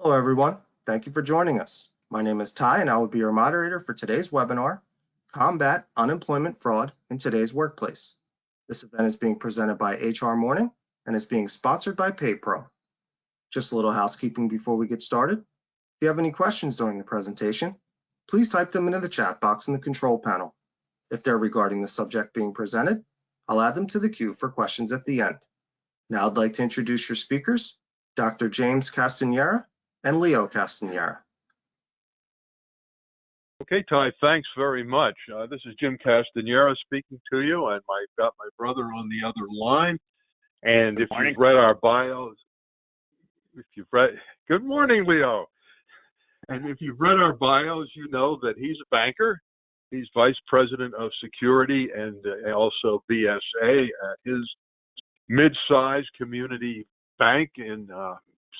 Hello, everyone. Thank you for joining us. My name is Ty, and I will be your moderator for today's webinar, Combat Unemployment Fraud in Today's Workplace. This event is being presented by HR Morning and is being sponsored by PayPro. Just a little housekeeping before we get started. If you have any questions during the presentation, please type them into the chat box in the control panel. If they're regarding the subject being presented, I'll add them to the queue for questions at the end. Now I'd like to introduce your speakers, Dr. James Castanera and Leo Castanera. Okay, Ty, thanks very much. This is Jim Castanera speaking to you, and I've got my brother on the other line. And if you've read our bios, good morning, Leo. And if you've read our bios, you know that he's a banker. He's vice president of security and also BSA at his mid-sized community bank in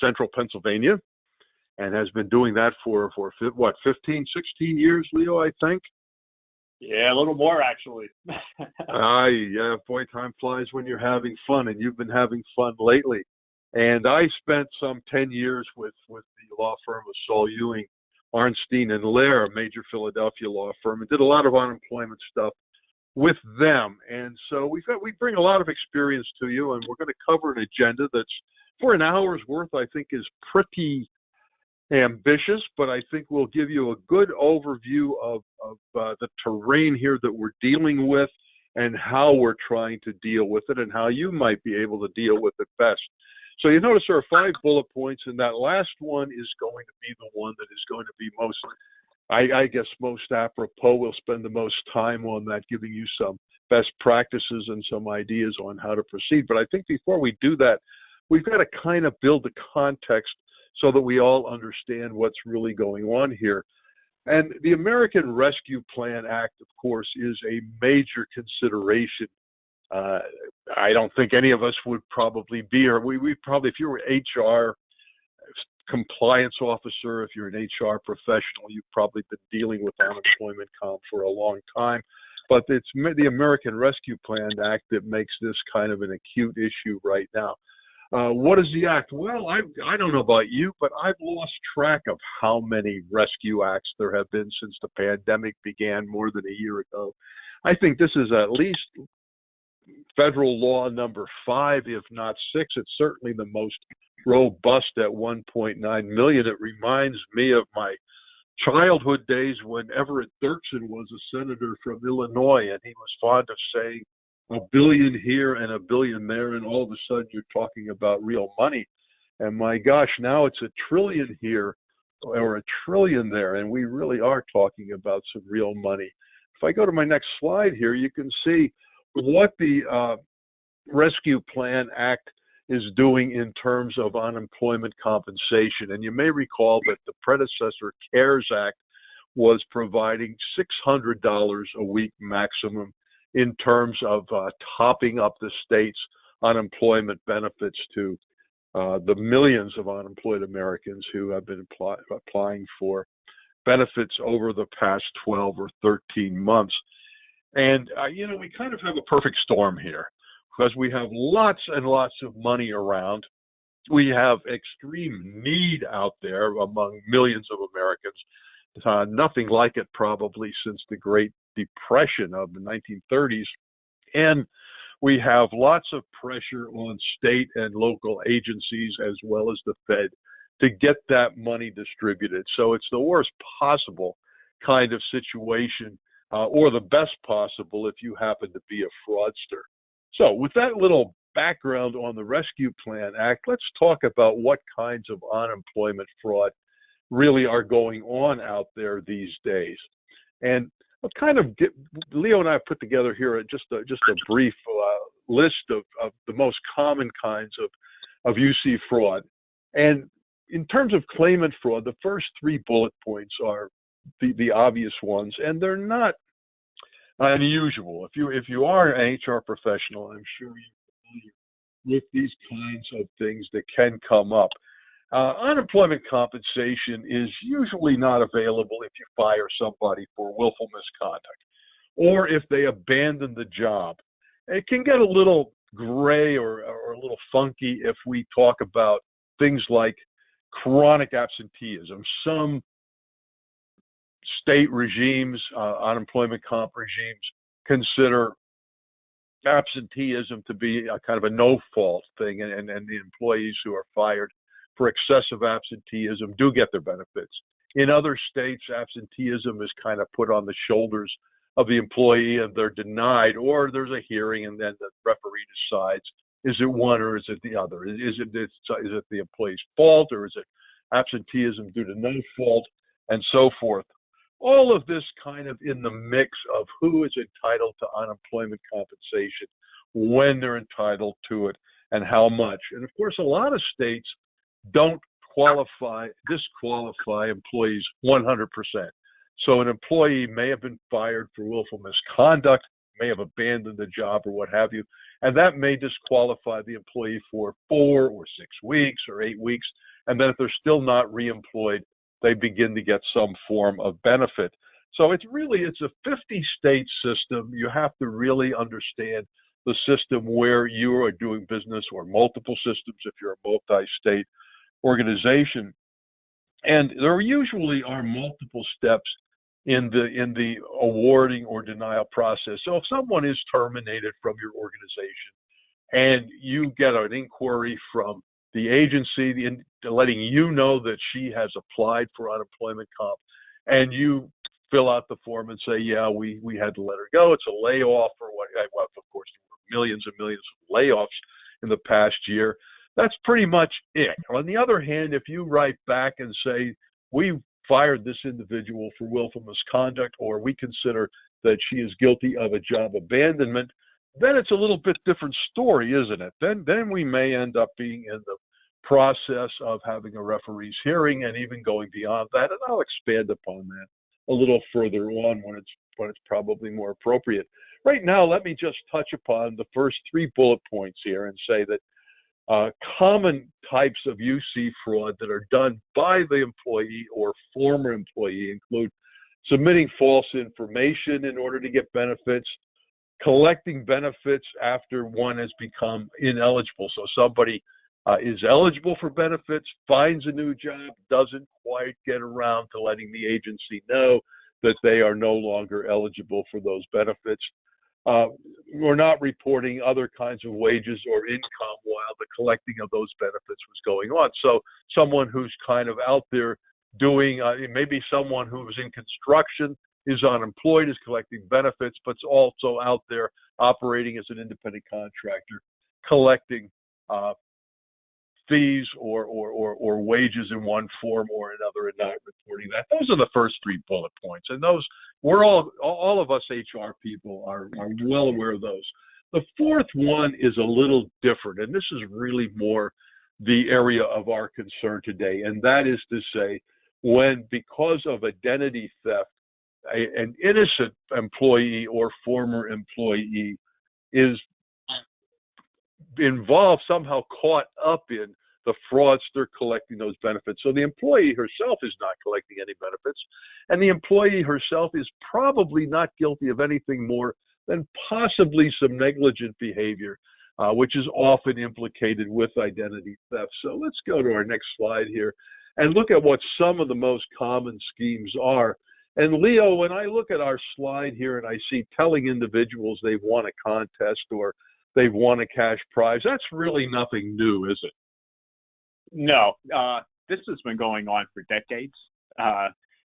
central Pennsylvania, and has been doing that for what, 15, 16 years, Leo, I think? Yeah, a little more, actually. Yeah, boy, time flies when you're having fun, and you've been having fun lately. And I spent some 10 years with the law firm of Saul Ewing, Arnstein and Lair, a major Philadelphia law firm, and did a lot of unemployment stuff with them. And so we bring a lot of experience to you, and we're going to cover an agenda that's, for an hour's worth, I think is pretty ambitious, but I think we'll give you a good overview of the terrain here that we're dealing with and how we're trying to deal with it and how you might be able to deal with it best. So you notice there are 5 bullet points, and that last one is going to be the one that is going to be most, I guess, most apropos. We'll spend the most time on that, giving you some best practices and some ideas on how to proceed. But I think before we do that, we've got to kind of build the context so that we all understand what's really going on here. And the American Rescue Plan Act, of course, is a major consideration. I don't think any of us would probably be, or we probably, if you're an HR compliance officer, if you're an HR professional, you've probably been dealing with unemployment comp for a long time. But it's the American Rescue Plan Act that makes this kind of an acute issue right now. What is the act? Well, I don't know about you, but I've lost track of how many rescue acts there have been since the pandemic began more than a year ago. I think this is at least federal law number 5, if not 6. It's certainly the most robust at 1.9 million. It reminds me of my childhood days when Everett Dirksen was a senator from Illinois, and he was fond of saying, a billion here and a billion there, and all of a sudden you're talking about real money. And my gosh, now it's $1 trillion here or $1 trillion there, and we really are talking about some real money. If I go to my next slide here, you can see what the Rescue Plan Act is doing in terms of unemployment compensation. And you may recall that the predecessor CARES Act was providing $600 a week maximum in terms of topping up the state's unemployment benefits to the millions of unemployed Americans who have been applying for benefits over the past 12 or 13 months. And, we kind of have a perfect storm here because we have lots and lots of money around. We have extreme need out there among millions of Americans, nothing like it probably since the Great Depression of the 1930s. And we have lots of pressure on state and local agencies as well as the Fed to get that money distributed. So it's the worst possible kind of situation, or the best possible if you happen to be a fraudster. So with that little background on the Rescue Plan Act, let's talk about what kinds of unemployment fraud really are going on out there these days. And I'll kind of Leo and I have put together here just a brief list of the most common kinds of UC fraud. And in terms of claimant fraud, the first 3 bullet points are the obvious ones, and they're not unusual. If you are an HR professional, I'm sure you're familiar with these kinds of things that can come up. Unemployment compensation is usually not available if you fire somebody for willful misconduct or if they abandon the job. It can get a little gray or a little funky if we talk about things like chronic absenteeism. Some state regimes, unemployment comp regimes, consider absenteeism to be a kind of a no-fault thing, and the employees who are fired for excessive absenteeism do get their benefits. In other states, absenteeism is kind of put on the shoulders of the employee and they're denied, or there's a hearing and then the referee decides, is it one or is it the other? Is it the employee's fault, or is it absenteeism due to no fault, and so forth. All of this kind of in the mix of who is entitled to unemployment compensation, when they're entitled to it, and how much. And of course, a lot of states don't disqualify employees 100%. So an employee may have been fired for willful misconduct, may have abandoned the job or what have you, and that may disqualify the employee for 4 or 6 weeks or 8 weeks. And then if they're still not reemployed, they begin to get some form of benefit. So it's a 50-state system. You have to really understand the system where you are doing business, or multiple systems if you're a multi-state organization. And there usually are multiple steps in the awarding or denial process. So if someone is terminated from your organization and you get an inquiry from the agency letting you know that she has applied for unemployment comp, and you fill out the form and say, yeah, we had to let her go, it's a layoff, or what. Well, of course, there were millions and millions of layoffs in the past year. That's pretty much it. On the other hand, if you write back and say, we fired this individual for willful misconduct, or we consider that she is guilty of a job abandonment, then it's a little bit different story, isn't it? Then we may end up being in the process of having a referee's hearing and even going beyond that. And I'll expand upon that a little further on when it's probably more appropriate. Right now, let me just touch upon the first 3 bullet points here and say that common types of UC fraud that are done by the employee or former employee include submitting false information in order to get benefits, collecting benefits after one has become ineligible. So somebody is eligible for benefits, finds a new job, doesn't quite get around to letting the agency know that they are no longer eligible for those benefits. We're not reporting other kinds of wages or income while the collecting of those benefits was going on. So someone who's kind of out there doing, maybe someone who is in construction, is unemployed, is collecting benefits, but's also out there operating as an independent contractor, collecting fees or wages in one form or another and not reporting that. Those are the first 3 bullet points. And those, we're all of us HR people are well aware of those. The 4th one is a little different, and this is really more the area of our concern today. And that is to say, when, because of identity theft, an innocent employee or former employee is involved, somehow caught up in the fraudster collecting those benefits. So the employee herself is not collecting any benefits, and the employee herself is probably not guilty of anything more than possibly some negligent behavior, which is often implicated with identity theft. So let's go to our next slide here and look at what some of the most common schemes are. And Leo, when I look at our slide here and I see telling individuals they've won a contest or they've won a cash prize, that's really nothing new, is it? No, this has been going on for decades.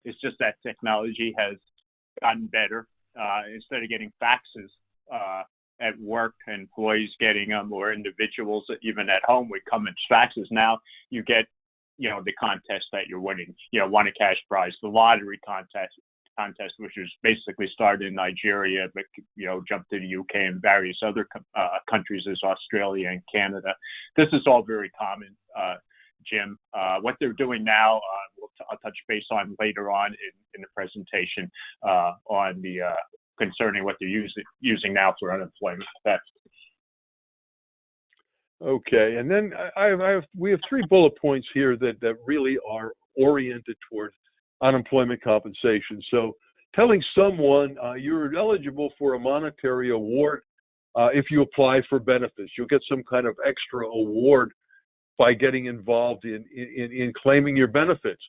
It's just that technology has gotten better. Instead of getting faxes at work, employees getting them, or individuals even at home would come in faxes. Now you get, the contest that you're winning. Won a cash prize, the lottery contest, which was basically started in Nigeria, but jumped to the UK and various other countries as Australia and Canada. This is all very common, Jim. What they're doing now, I'll touch base on later on in the presentation on the concerning what they're using now for unemployment theft. Okay, and then we have 3 bullet points here that really are oriented toward unemployment compensation. So telling someone you're eligible for a monetary award if you apply for benefits. You'll get some kind of extra award by getting involved in claiming your benefits.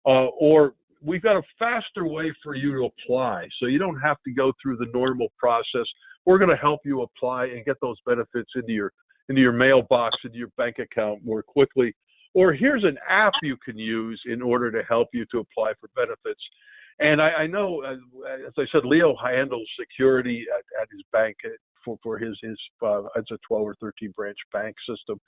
Or we've got a faster way for you to apply, so you don't have to go through the normal process. We're going to help you apply and get those benefits into your mailbox, into your bank account more quickly. Or here's an app you can use in order to help you to apply for benefits. And I know, as I said, Leo handles security at his bank for his it's a 12 or 13 branch bank system,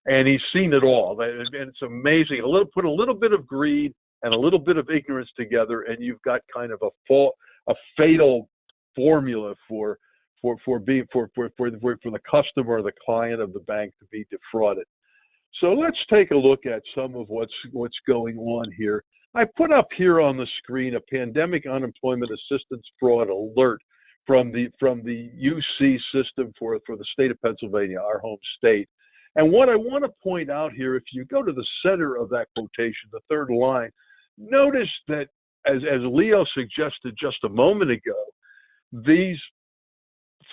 and he's seen it all. And it's amazing. Put a little bit of greed and a little bit of ignorance together, and you've got kind of a fatal formula for the customer or the client of the bank to be defrauded. So let's take a look at some of what's going on here. I put up here on the screen a pandemic unemployment assistance fraud alert from the UC system for the state of Pennsylvania, our home state. And what I want to point out here, if you go to the center of that quotation, the third line, notice that as Leo suggested just a moment ago, these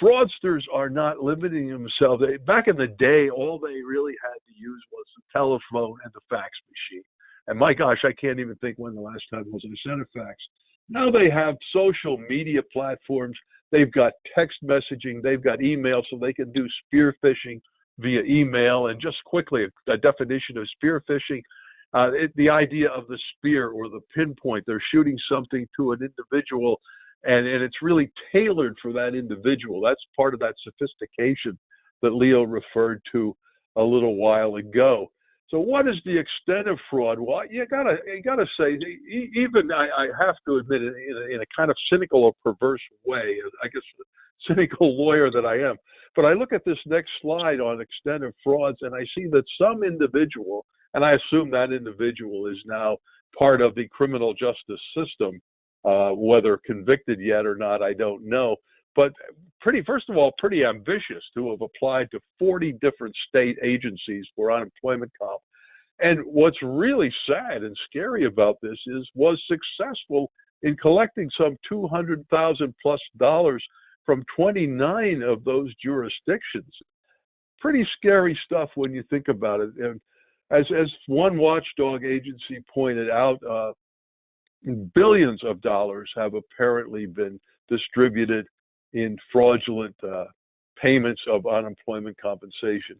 fraudsters are not limiting themselves. Back in the day, all they really had to use was the telephone and the fax machine. And my gosh, I can't even think when the last time was I sent a fax. Now they have social media platforms. They've got text messaging. They've got email, so they can do spear phishing via email. And just quickly, a definition of spear phishing, the idea of the spear or the pinpoint. They're shooting something to an individual, and it's really tailored for that individual. That's part of that sophistication that Leo referred to a little while ago. So what is the extent of fraud? Well, you gotta say, even I have to admit, in a kind of cynical or perverse way, I guess, cynical lawyer that I am. But I look at this next slide on extent of frauds, and I see that some individual, and I assume that individual is now part of the criminal justice system, whether convicted yet or not, I don't know. But first of all, pretty ambitious to have applied to 40 different state agencies for unemployment comp. And what's really sad and scary about this was successful in collecting some $200,000 plus from 29 of those jurisdictions. Pretty scary stuff when you think about it. And as one watchdog agency pointed out, billions of dollars have apparently been distributed in fraudulent payments of unemployment compensation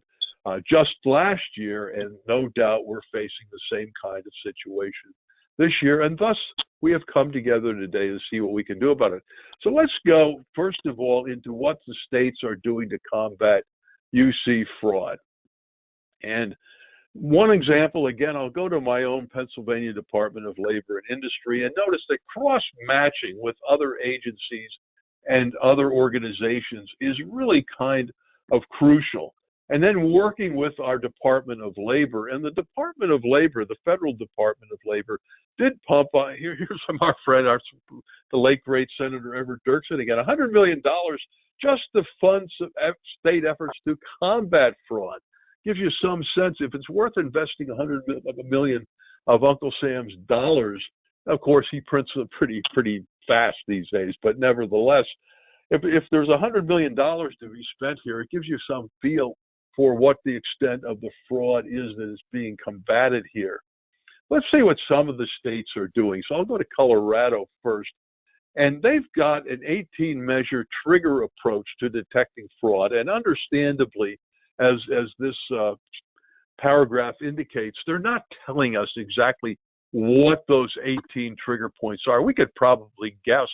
just last year, and no doubt we're facing the same kind of situation this year, and thus we have come together today to see what we can do about it. So let's go, first of all, into what the states are doing to combat UC fraud. And one example, again, I'll go to my own Pennsylvania Department of Labor and Industry, and notice that cross-matching with other agencies and other organizations is really kind of crucial. And then working with our Department of Labor, and the Department of Labor, the Federal Department of Labor, did pump on, here's from our friend, the late great Senator Everett Dirksen again, $100 million just to fund some state efforts to combat fraud. Gives you some sense if it's worth investing $100 million of Uncle Sam's dollars. Of course, he prints them pretty fast these days, but nevertheless, if there's $100 million to be spent here, it gives you some feel for what the extent of the fraud is that is being combated here. Let's see what some of the states are doing. So I'll go to Colorado first. And they've got an 18-measure trigger approach to detecting fraud. And understandably, as this paragraph indicates, they're not telling us exactly what those 18 trigger points are. We could probably guess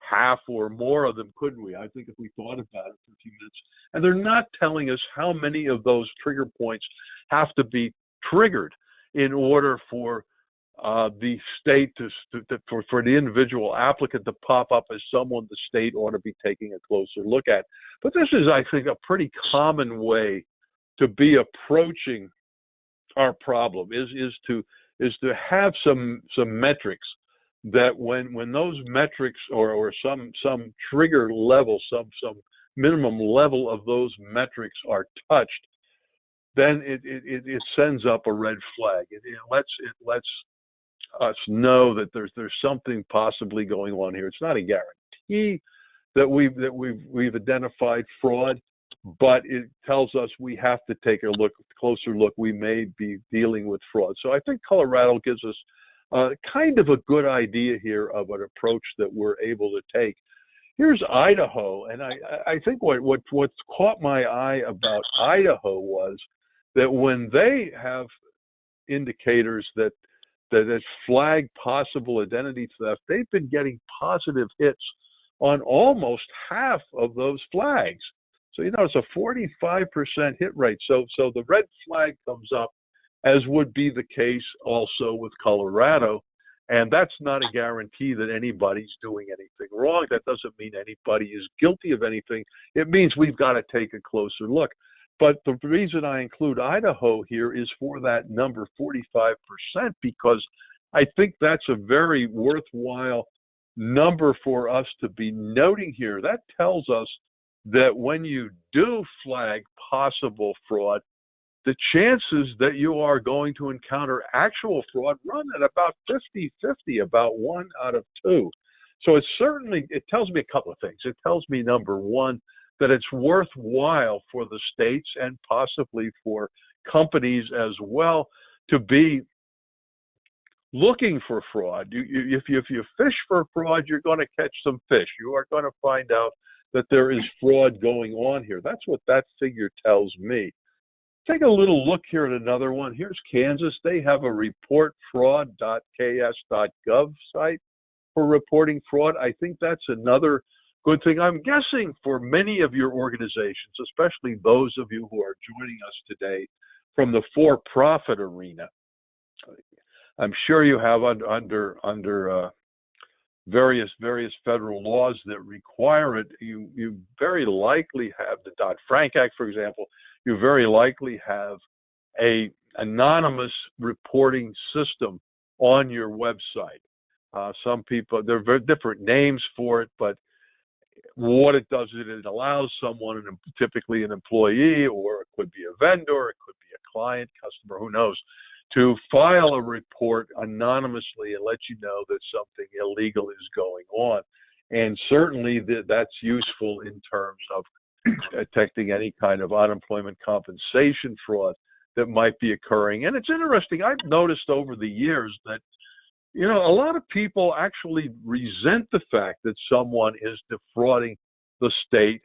half or more of them, couldn't we? I think if we thought about it for a few minutes. And they're not telling us how many of those trigger points have to be triggered in order for the state for the individual applicant to pop up as someone the state ought to be taking a closer look at. But this is, I think, a pretty common way to be approaching our problem is to have some metrics that when those metrics or some trigger level, some minimum level of those metrics are touched, then it sends up a red flag. It lets us know that there's something possibly going on here. It's not a guarantee that we've identified fraud, but it tells us we have to take a closer look. We may be dealing with fraud. So I think Colorado gives us kind of a good idea here of an approach that we're able to take. Here's Idaho, and I think what's caught my eye about Idaho was that when they have indicators that flag possible identity theft, they've been getting positive hits on almost half of those flags. So it's a 45% hit rate. So the red flag comes up, as would be the case also with Colorado. And that's not a guarantee that anybody's doing anything wrong. That doesn't mean anybody is guilty of anything. It means we've got to take a closer look. But the reason I include Idaho here is for that number 45%, because I think that's a very worthwhile number for us to be noting here. That tells us that when you do flag possible fraud, the chances that you are going to encounter actual fraud run at about 50-50, about 1 out of 2. So it tells me a couple of things. It tells me, number one, that it's worthwhile for the states and possibly for companies as well to be looking for fraud. If you fish for fraud, you're going to catch some fish. You are going to find out that there is fraud going on here. That's what that figure tells me. Take a little look here at another one. Here's Kansas. They have a reportfraud.ks.gov site for reporting fraud. I think that's another good thing. I'm guessing for many of your organizations, especially those of you who are joining us today from the for-profit arena, I'm sure you have under various federal laws that require it. You very likely have the Dodd-Frank Act, for example. You very likely have a anonymous reporting system on your website. Some people, there are very different names for it, but what it does is it allows someone, typically an employee, or it could be a vendor, it could be a client, customer, who knows, to file a report anonymously and let you know that something illegal is going on. And certainly that's useful in terms of detecting any kind of unemployment compensation fraud that might be occurring. And it's interesting, I've noticed over the years that, a lot of people actually resent the fact that someone is defrauding the state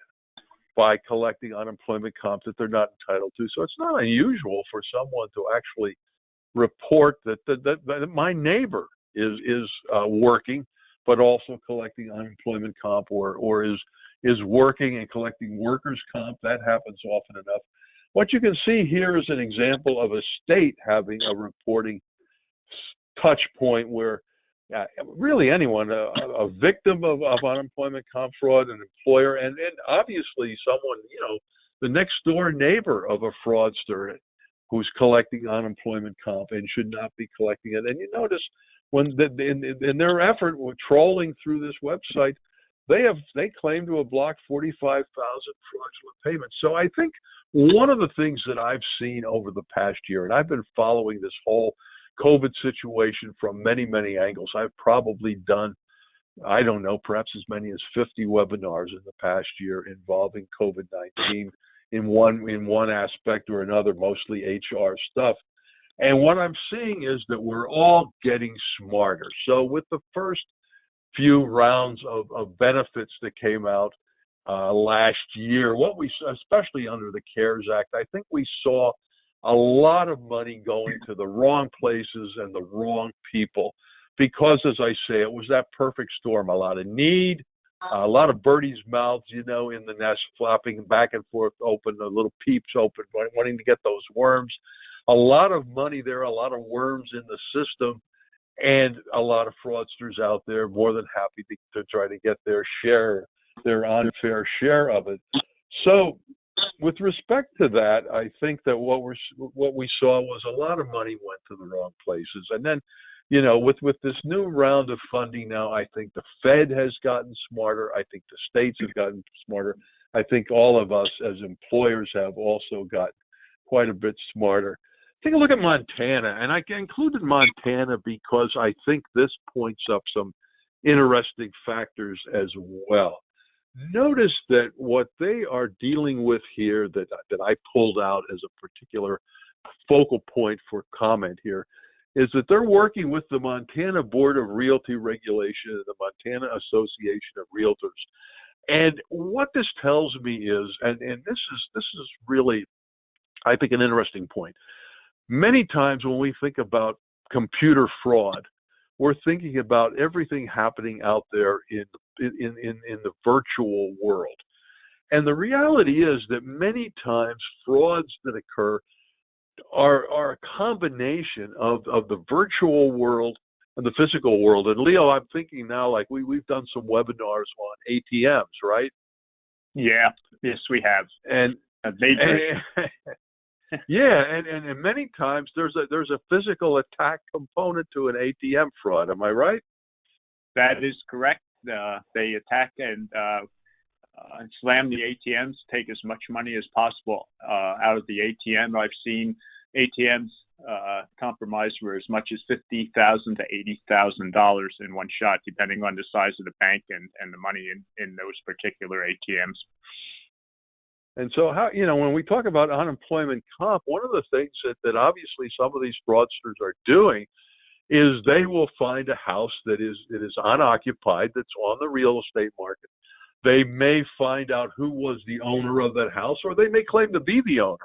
by collecting unemployment comp that they're not entitled to. So it's not unusual for someone to actually report that my neighbor is working, but also collecting unemployment comp, or is working and collecting workers' comp. That happens often enough. What you can see here is an example of a state having a reporting touch point where really anyone, a victim of unemployment comp fraud, an employer, and obviously someone, the next door neighbor of a fraudster who's collecting unemployment comp and should not be collecting it. And you notice when in their effort with trolling through this website, they claim to have blocked 45,000 fraudulent payments. So I think one of the things that I've seen over the past year, and I've been following this whole COVID situation from many, many angles. I've probably done, I don't know, perhaps as many as 50 webinars in the past year involving COVID-19 in one aspect or another, mostly HR stuff. And what I'm seeing is that we're all getting smarter. So with the first few rounds of benefits that came out last year, what we, especially under the CARES Act, I think we saw a lot of money going to the wrong places and the wrong people, because, as I say, it was that perfect storm. A lot of need, a lot of birdies' mouths, in the nest, flopping back and forth, open, the little peeps open, wanting to get those worms. A lot of money there, a lot of worms in the system, and a lot of fraudsters out there more than happy to try to get their unfair share of it. So, with respect to that, I think that what we saw was a lot of money went to the wrong places. And then, with this new round of funding now, I think the Fed has gotten smarter. I think the states have gotten smarter. I think all of us as employers have also gotten quite a bit smarter. Take a look at Montana, and I included Montana because I think this points up some interesting factors as well. notice that what they are dealing with here that I pulled out as a particular focal point for comment here is that they're working with the Montana Board of Realty Regulation and the Montana Association of Realtors. And what this tells me is, and this is really, I think, an interesting point. Many times when we think about computer fraud, we're thinking about everything happening out there in the virtual world. And the reality is that many times frauds that occur are a combination of the virtual world and the physical world. And Leo, I'm thinking now, like we've done some webinars on ATMs, right? Yeah, yes, we have. And yeah, and many times there's a physical attack component to an ATM fraud. Am I right? That is correct. They attack and slam the ATMs, take as much money as possible out of the ATM. I've seen ATMs compromised for as much as $50,000 to $80,000 in one shot, depending on the size of the bank and the money in those particular ATMs. And so, when we talk about unemployment comp, one of the things that obviously some of these fraudsters are doing is they will find a house that is unoccupied, that's on the real estate market. They may find out who was the owner of that house, or they may claim to be the owner,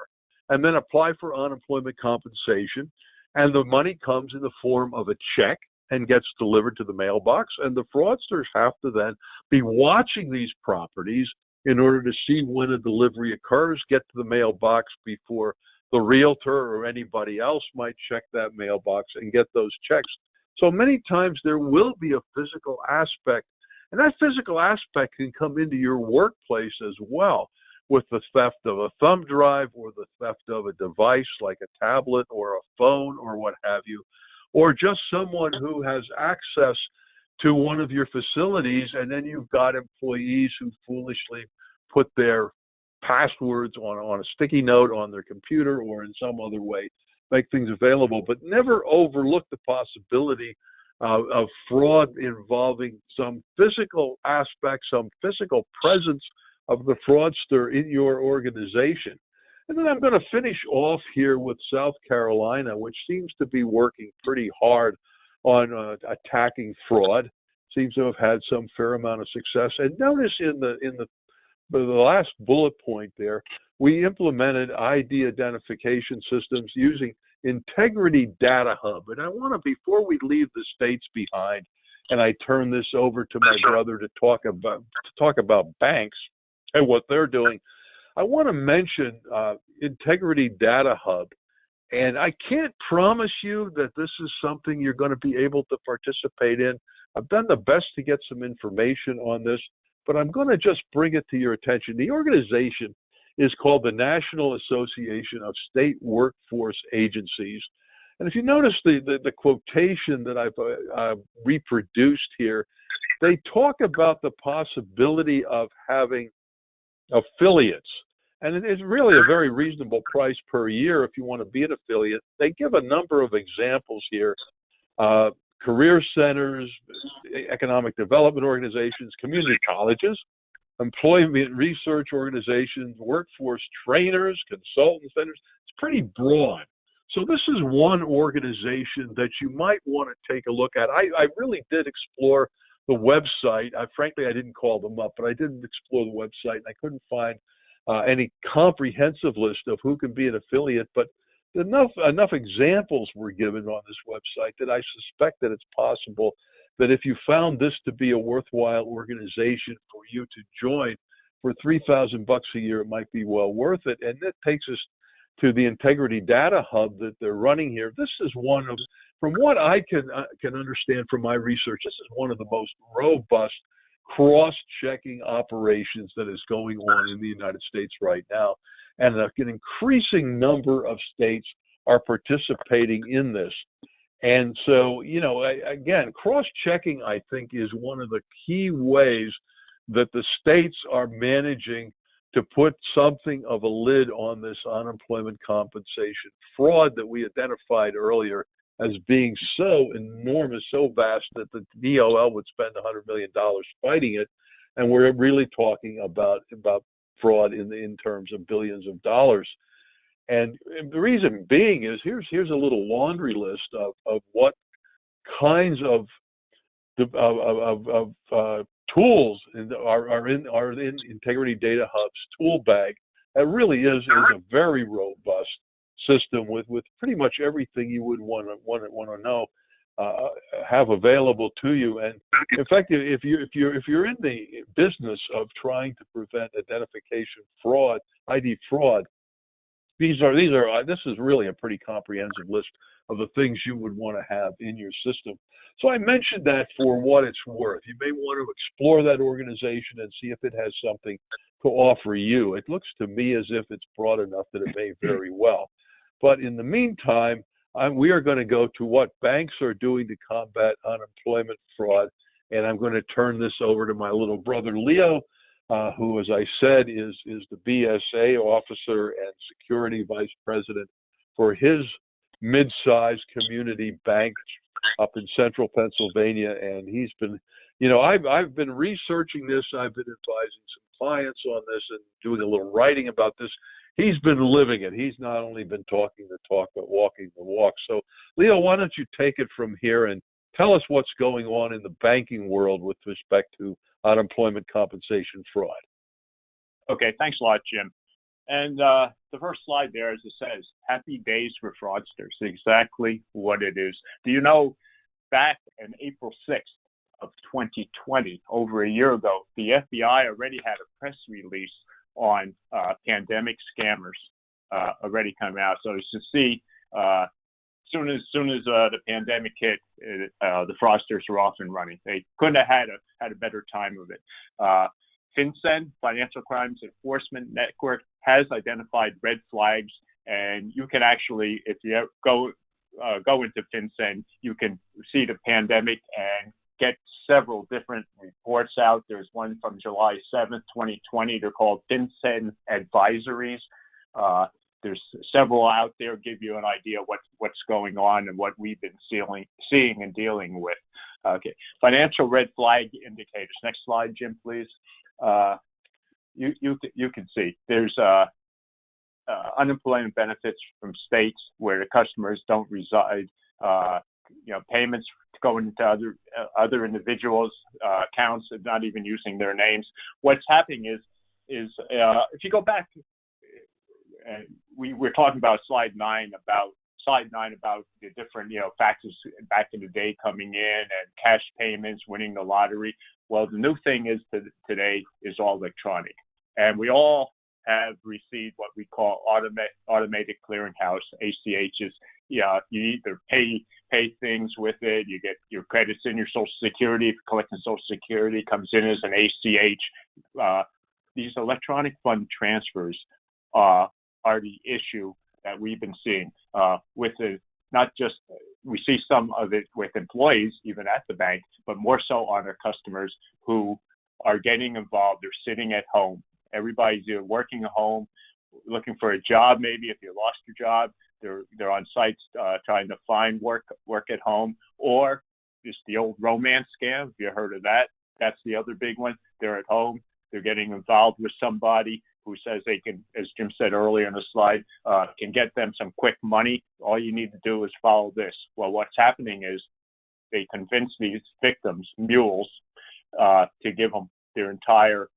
and then apply for unemployment compensation. And the money comes in the form of a check and gets delivered to the mailbox. And the fraudsters have to then be watching these properties in order to see when a delivery occurs, get to the mailbox before the realtor or anybody else might check that mailbox and get those checks. So many times there will be a physical aspect, and that physical aspect can come into your workplace as well, with the theft of a thumb drive or the theft of a device like a tablet or a phone or what have you, or just someone who has access to one of your facilities, and then you've got employees who foolishly put their passwords on a sticky note on their computer or in some other way make things available, but never overlook the possibility of fraud involving some physical aspect, some physical presence of the fraudster in your organization. And then I'm going to finish off here with South Carolina, which seems to be working pretty hard on attacking fraud. Seems to have had some fair amount of success. And notice in the last bullet point there, we implemented ID identification systems using Integrity Data Hub. And I want to, before we leave the states behind, and I turn this over to my brother to talk about banks and what they're doing, I want to mention Integrity Data Hub. And I can't promise you that this is something you're going to be able to participate in. I've done the best to get some information on this, but I'm going to just bring it to your attention. The organization is called the National Association of State Workforce Agencies. And if you notice the quotation that I've reproduced here, they talk about the possibility of having affiliates. And it is really a very reasonable price per year if you want to be an affiliate. They give a number of examples here. Career centers, economic development organizations, community colleges, employment research organizations, workforce trainers, consultant centers. It's pretty broad. So this is one organization that you might want to take a look at. I really did explore the website. Frankly, I didn't call them up, but I did explore the website, and I couldn't find any comprehensive list of who can be an affiliate, but enough examples were given on this website that I suspect that it's possible that if you found this to be a worthwhile organization for you to join for $3,000 a year, it might be well worth it. And that takes us to the Integrity Data Hub that they're running here. This is one of, from what I can understand from my research, this is one of the most robust cross-checking operations that is going on in the United States right now. And an increasing number of states are participating in this. And so, again, cross-checking, I think, is one of the key ways that the states are managing to put something of a lid on this unemployment compensation fraud that we identified earlier as being so enormous, so vast that the DOL would spend $100 million fighting it. and we're really talking about fraud in terms of billions of dollars. And the reason being is here's a little laundry list of what kinds of tools are in Integrity Data Hub's tool bag. That really is a very robust system with pretty much everything you would want to know have available to you. And in fact, if you're in the business of trying to prevent identification fraud, ID fraud, this is really a pretty comprehensive list of the things you would want to have in your system. So I mentioned that for what it's worth. You may want to explore that organization and see if it has something to offer you. It looks to me as if it's broad enough that it may very well. But in the meantime, we are going to go to what banks are doing to combat unemployment fraud. And I'm going to turn this over to my little brother, Leo, who, as I said, is the BSA officer and security vice president for his mid-sized community bank up in central Pennsylvania. And he's been, I've been researching this. I've been advising some clients on this and doing a little writing about this. He's been living it. He's not only been talking the talk, but walking the walk. So, Leo, why don't you take it from here and tell us what's going on in the banking world with respect to unemployment compensation fraud. Okay, thanks a lot, Jim. And the first slide there, as it says, happy days for fraudsters, exactly what it is. Do you know, back on April 6th of 2020, over a year ago, the FBI already had a press release on pandemic scammers already come out. So as you see, soon as the pandemic hit, the fraudsters were off and running. They couldn't have had a better time of it. FinCEN, Financial Crimes Enforcement Network, has identified red flags, and you can actually, if you go into FinCEN, you can see the pandemic and get several different reports out. There's one from July 7th, 2020. They're called FinCEN advisories. There's several out there, give you an idea what's going on and what we've been seeing and dealing with. Okay, financial red flag indicators. Next slide, Jim, please. You can see there's unemployment benefits from states where the customers don't reside. Payments going into other individuals' accounts and not even using their names. What's happening is if you go back, we're talking about slide 9 about the different factors back in the day coming in and cash payments, winning the lottery. Well, the new thing is today is all electronic, and we all have received what we call automated clearinghouse (ACHs). You either pay things with it, you get your credits in your Social Security. If you're collecting Social Security, comes in as an ACH. These electronic fund transfers are the issue that we've been seeing with it. Not just we see some of it with employees, even at the bank, but more so on our customers who are getting involved. They're sitting at home. Everybody's either working at home, looking for a job. Maybe if you lost your job, they're on sites trying to find work at home, or just the old romance scam. If you heard of that, that's the other big one. They're at home. They're getting involved with somebody who says they can, as Jim said earlier in the slide, can get them some quick money. All you need to do is follow this. Well, what's happening is they convince these victims, mules, to give them their entire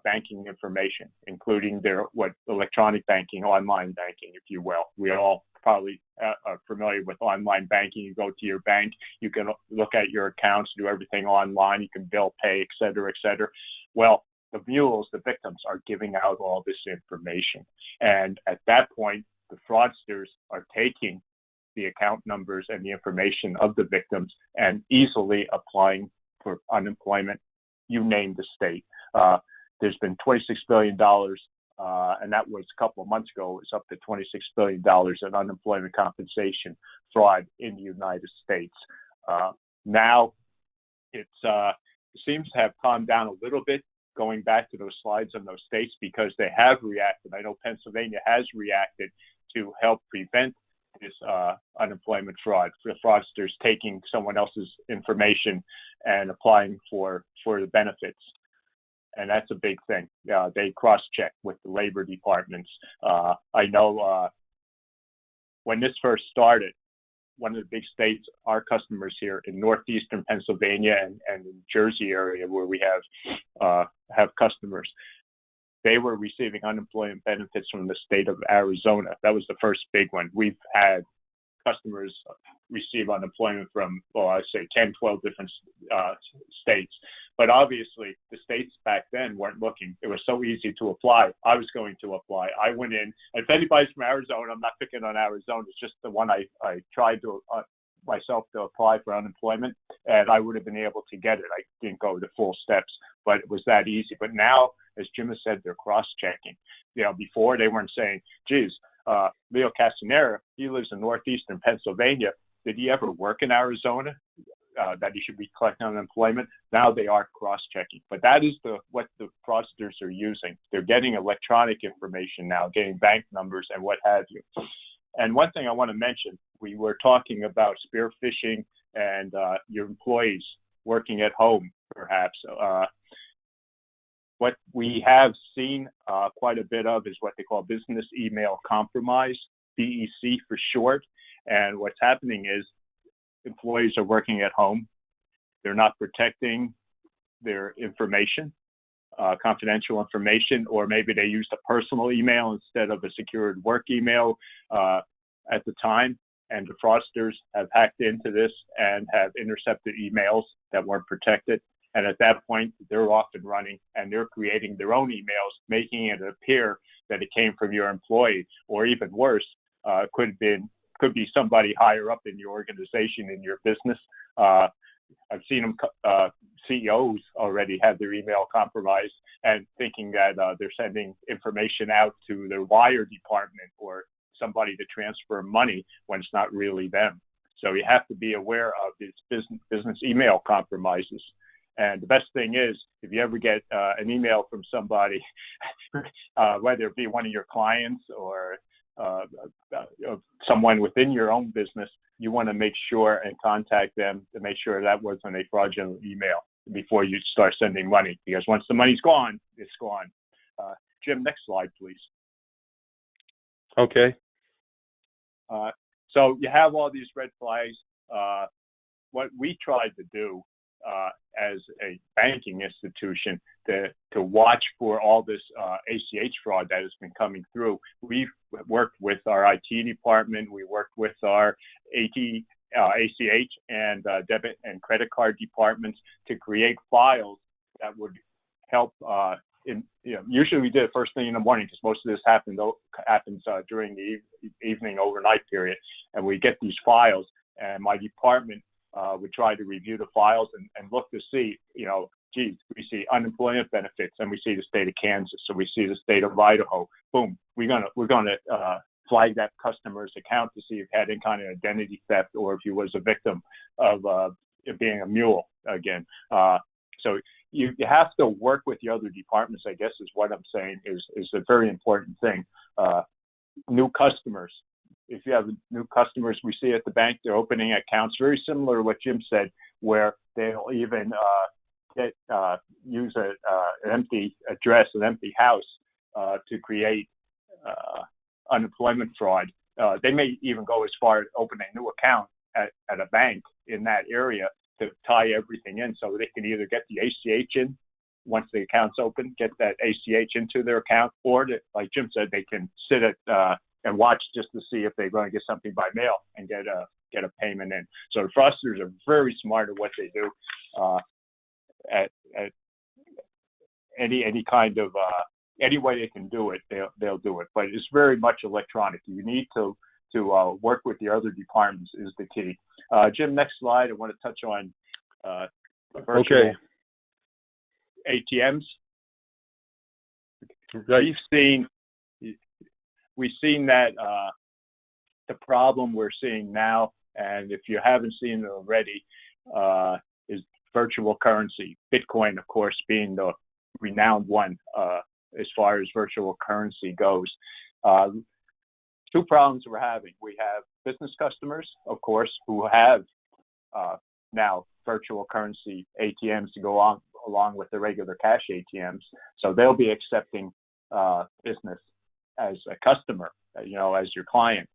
banking information, including their electronic banking, online banking, if you will. We all probably are familiar with online banking. You go to your bank, you can look at your accounts, do everything online, you can bill, pay, et cetera, et cetera. Well, the mules, the victims, are giving out all this information. And at that point, the fraudsters are taking the account numbers and the information of the victims and easily applying for unemployment. You name the state. There's been $26 billion, and that was a couple of months ago. It's up to $26 billion in unemployment compensation fraud in the United States. Now, it seems to have calmed down a little bit, going back to those slides on those states, because they have reacted. I know Pennsylvania has reacted to help prevent this unemployment fraud, for the fraudsters taking someone else's information and applying for the benefits. and that's a big thing. They cross-check with the labor departments. I know when this first started, one of the big states, our customers here in northeastern Pennsylvania and the Jersey area where we have customers, they were receiving unemployment benefits from the state of Arizona. That was the first big one. We've had customers receive unemployment from, well, I'd say 10, 12 different states. But obviously, the states back then weren't looking. It was so easy to apply. I was going to apply. I went in. And if anybody's from Arizona, I'm not picking on Arizona. It's just the one I tried to myself to apply for unemployment, and I would have been able to get it. I didn't go the full steps, but it was that easy. But now, as Jim has said, they're cross-checking. Before they weren't saying, geez, Leo Castanera, he lives in northeastern Pennsylvania. Did he ever work in Arizona? That he should be collecting unemployment. Now they are cross-checking, but that is what the fraudsters are using. They're getting electronic information now, getting bank numbers and what have you. And one thing I want to mention, we were talking about spear phishing and your employees working at home, perhaps. What we have seen quite a bit of is what they call business email compromise, BEC for short. And what's happening is employees are working at home. They're not protecting their information, confidential information, or maybe they used a personal email instead of a secured work email at the time. And the fraudsters have hacked into this and have intercepted emails that weren't protected. And at that point, they're off and running, and they're creating their own emails, making it appear that it came from your employee, or even worse, could be somebody higher up in your organization, in your business. I've seen them, CEOs already have their email compromised and thinking that they're sending information out to their wire department or somebody to transfer money when it's not really them. So you have to be aware of these business email compromises. And the best thing is, if you ever get an email from somebody, whether it be one of your clients or someone within your own business, you want to make sure and contact them to make sure that wasn't a fraudulent email before you start sending money. Because once the money's gone, it's gone. Jim, next slide, please. Okay. So you have all these red flags. What we tried to do as a banking institution to watch for all this ACH fraud that has been coming through. We've worked with our IT department. We worked with our ACH and debit and credit card departments to create files that would help. Usually we did it first thing in the morning because most of this happens during the evening overnight period, and we get these files. And my department would try to review the files and look to see, we see unemployment benefits, and we see the state of Kansas, so we see the state of Idaho. Boom, we're gonna flag that customer's account to see if he had any kind of identity theft or if he was a victim of being a mule again. So you have to work with the other departments, I guess is what I'm saying is a very important thing. New customers. If you have new customers, we see at the bank, they're opening accounts, very similar to what Jim said, where they'll even use an empty address, an empty house to create unemployment fraud. They may even go as far as opening a new account at a bank in that area to tie everything in so they can either get the ACH in once the account's open, get that ACH into their account, or like Jim said, they can sit at and watch just to see if they're going to get something by mail and get a payment in. So the fraudsters are very smart at what they do. At any kind of any way they can do it, they'll do it. But it's very much electronic. You need to work with the other departments is the key. Jim, next slide. I want to touch on virtual ATMs. We've seen that the problem we're seeing now, and if you haven't seen it already, is virtual currency. Bitcoin, of course, being the renowned one as far as virtual currency goes. Two problems we're having. We have business customers, of course, who have now virtual currency ATMs to go along with the regular cash ATMs. So they'll be accepting business as a customer, as your client.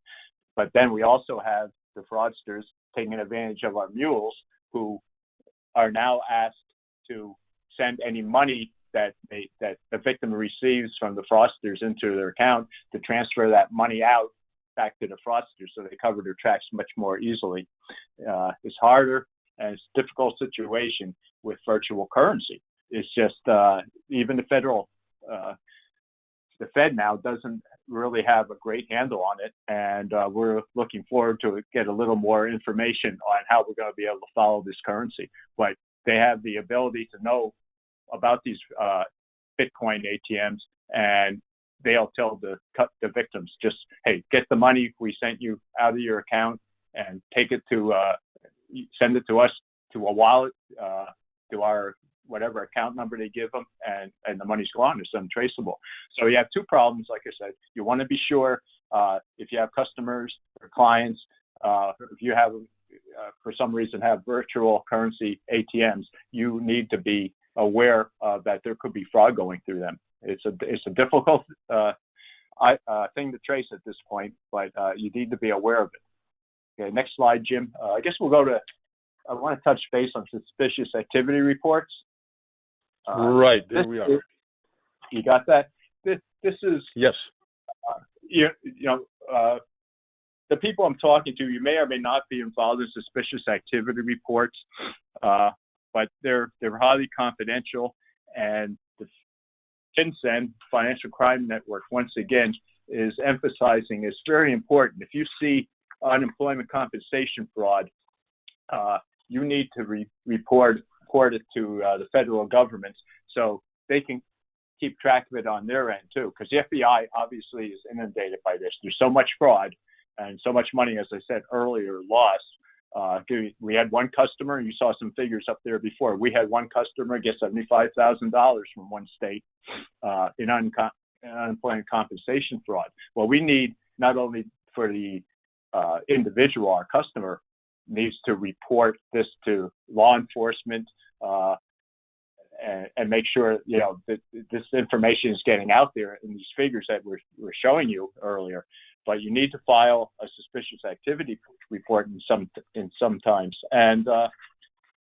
But then we also have the fraudsters taking advantage of our mules, who are now asked to send any money that the victim receives from the fraudsters into their account, to transfer that money out back to the fraudsters, so they cover their tracks much more easily. It's harder, and it's a difficult situation with virtual currency. It's just even the Fed now doesn't really have a great handle on it, and we're looking forward to get a little more information on how we're going to be able to follow this currency. But they have the ability to know about these Bitcoin ATMs, and they'll tell the victims, just, hey, get the money we sent you out of your account and take it to send it to us, to a wallet, to our whatever account number they give them, and the money's gone. It's untraceable. So you have two problems. Like I said, you want to be sure if you have customers or clients, if you have for some reason have virtual currency ATMs, you need to be aware that there could be fraud going through them. It's a difficult thing to trace at this point, but you need to be aware of it. Okay, next slide, Jim. I guess we'll go to. I want to touch base on suspicious activity reports. Right, there we are. You got that? This is yes. The people I'm talking to, you may or may not be involved in suspicious activity reports, but they're highly confidential. And the FinCEN, Financial Crime Network, once again, is emphasizing it's very important. If you see unemployment compensation fraud, you need to report it to the federal government so they can keep track of it on their end too, because the FBI obviously is inundated by this. There's so much fraud and so much money, as I said earlier, lost. We had one customer, you saw some figures up there before. We had one customer get $75,000 from one state in unemployment compensation fraud. Well, we need not only for the individual, our customer needs to report this to law enforcement and make sure that this information is getting out there in these figures that we're showing you earlier. But you need to file a suspicious activity report in some times, and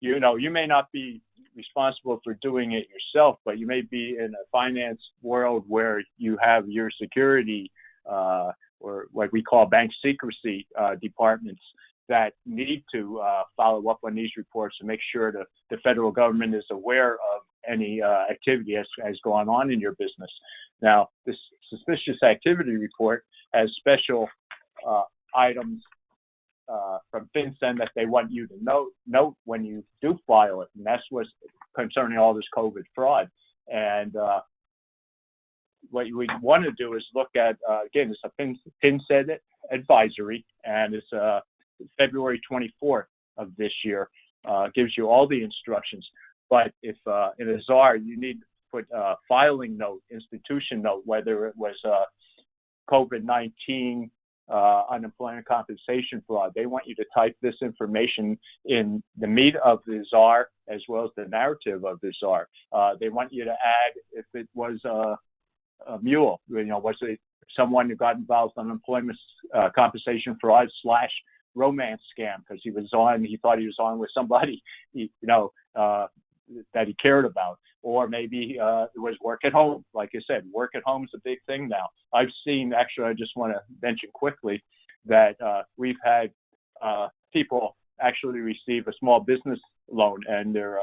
you may not be responsible for doing it yourself, but you may be in a finance world where you have your security or what we call bank secrecy departments that need to follow up on these reports to make sure that the federal government is aware of any activity has gone on in your business. Now, this suspicious activity report has special items from FinCEN that they want you to note when you do file it, and that's what's concerning all this COVID fraud. And what we want to do is look at, again, it's a FinCEN advisory, and it's February 24th of this year. Gives you all the instructions. But if in a czar, you need to put a filing note, institution note, whether it was COVID-19 unemployment compensation fraud. They want you to type this information in the meat of the czar as well as the narrative of the czar. They want you to add if it was a mule, was it someone who got involved in unemployment compensation fraud / romance scam because he thought he was on with somebody, that he cared about, or maybe it was work at home. Like I said, work at home is a big thing now. I've seen, actually, I just want to mention quickly that we've had people actually receive a small business loan, and they're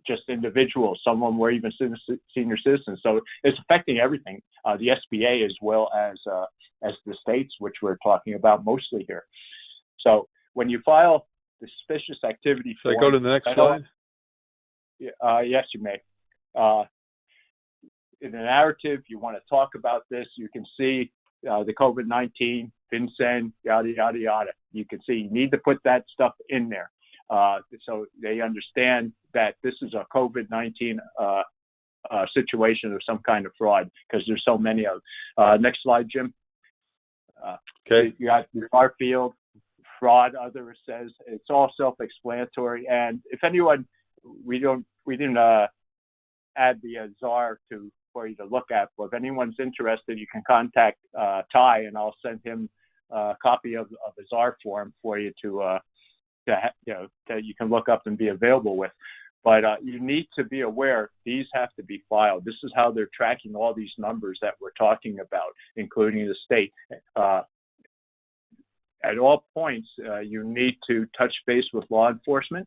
just individuals. Some of them were even senior citizens. So it's affecting everything, the SBA as well as the states, which we're talking about mostly here. So when you file the suspicious activity form, should I go to the next slide? Yes, you may. In the narrative, you want to talk about this. You can see the COVID-19, FinCEN, yada, yada, yada. You can see you need to put that stuff in there so they understand that this is a COVID-19 situation or some kind of fraud, because there's so many of them. Next slide, Jim. Okay. You got your far field, fraud, other says. It's all self-explanatory. And if anyone, we don't we didn't add the czar for you to look at. But if anyone's interested, you can contact Ty, and I'll send him a copy of the czar form for you that you can look up and be available with. But you need to be aware these have to be filed. This is how they're tracking all these numbers that we're talking about, including the state. At all points, you need to touch base with law enforcement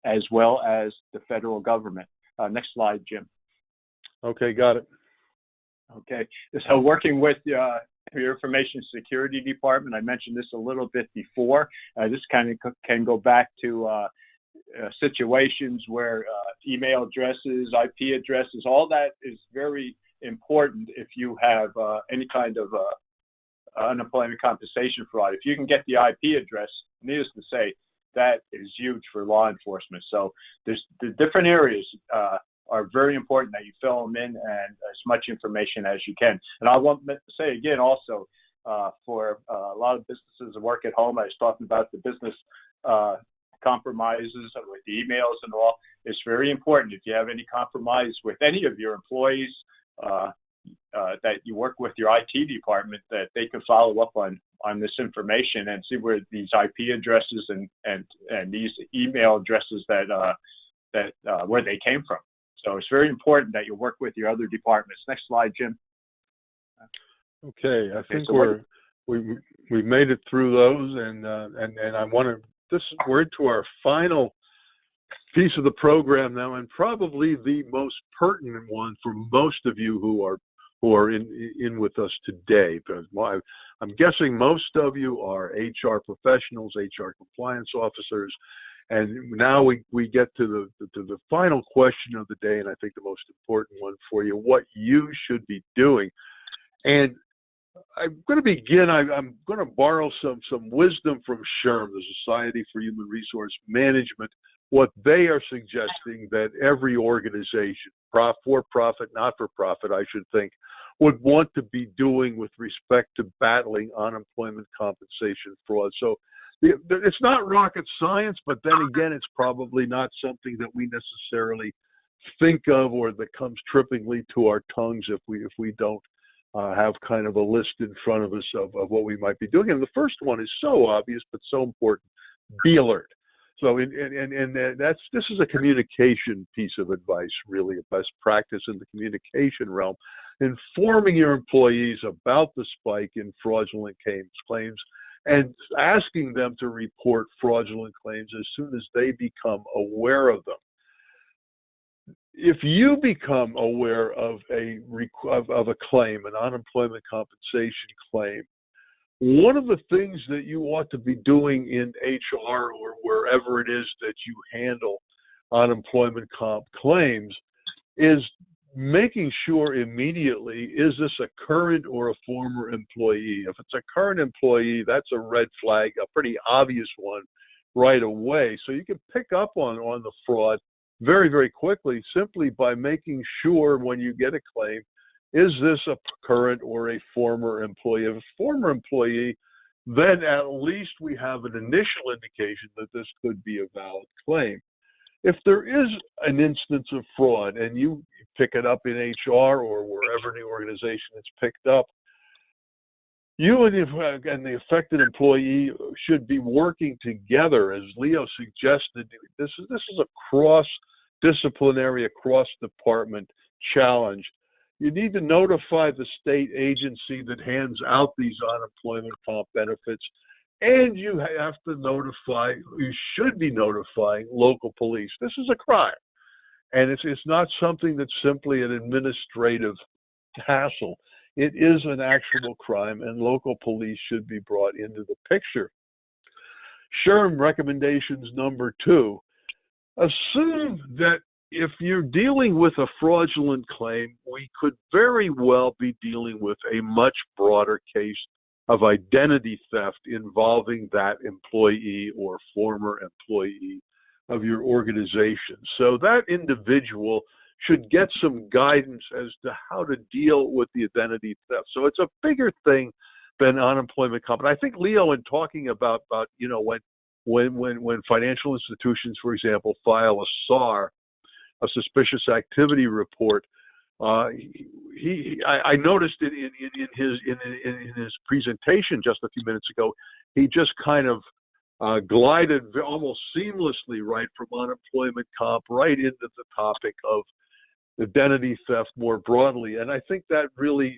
as well as the federal government. Next slide, Jim. Okay, got it. Okay, so working with your information security department, I mentioned this a little bit before. This kind of can go back to situations where email addresses, IP addresses, all that is very important if you have any kind of unemployment compensation fraud. If you can get the IP address, needless to say, that is huge for law enforcement. So there's the different areas are very important that you fill them in and as much information as you can. And I want to say again also for a lot of businesses that work at home, I was talking about the business compromises with the emails and all. It's very important if you have any compromise with any of your employees that you work with your IT department, that they can follow up on this information and see where these IP addresses and these email addresses that where they came from. So it's very important that you work with your other departments. Next slide, Jim. Okay, I think we've made it through those, and I want to. We're into our final piece of the program now, and probably the most pertinent one for most of you who are in with us today. Because I'm guessing most of you are HR professionals, HR compliance officers, and now we get to the final question of the day, and I think the most important one for you: what you should be doing. And I'm going to begin. I'm going to borrow some wisdom from SHRM, the Society for Human Resource Management. What they are suggesting that every organization, for-profit, not-for-profit, I should think, would want to be doing with respect to battling unemployment compensation fraud. So it's not rocket science, but then again, it's probably not something that we necessarily think of or that comes trippingly to our tongues if we don't have kind of a list in front of us of what we might be doing. And the first one is so obvious but so important: be alert. So, this is a communication piece of advice, really a best practice in the communication realm, informing your employees about the spike in fraudulent claims and asking them to report fraudulent claims as soon as they become aware of them. If you become aware of a claim, an unemployment compensation claim, one of the things that you ought to be doing in HR or wherever it is that you handle unemployment comp claims is making sure immediately, is this a current or a former employee? If it's a current employee, that's a red flag, a pretty obvious one right away. So you can pick up on the fraud very, very quickly simply by making sure when you get a claim, is this a current or a former employee? If a former employee, then at least we have an initial indication that this could be a valid claim. If there is an instance of fraud and you pick it up in HR or wherever in the organization it's picked up, you and the affected employee should be working together, as Leo suggested. This is a cross-disciplinary, a cross-department challenge. You need to notify the state agency that hands out these unemployment comp benefits, and you should be notifying local police. This is a crime, and it's not something that's simply an administrative hassle. It is an actual crime, and local police should be brought into the picture. SHRM recommendations number 2, assume that if you're dealing with a fraudulent claim, we could very well be dealing with a much broader case of identity theft involving that employee or former employee of your organization. So that individual should get some guidance as to how to deal with the identity theft. So it's a bigger thing than unemployment comp. And I think, Leo, in talking about when financial institutions, for example, file a SAR, a suspicious activity report. I noticed it in his presentation just a few minutes ago. He just kind of glided almost seamlessly right from unemployment comp right into the topic of identity theft more broadly. And I think that really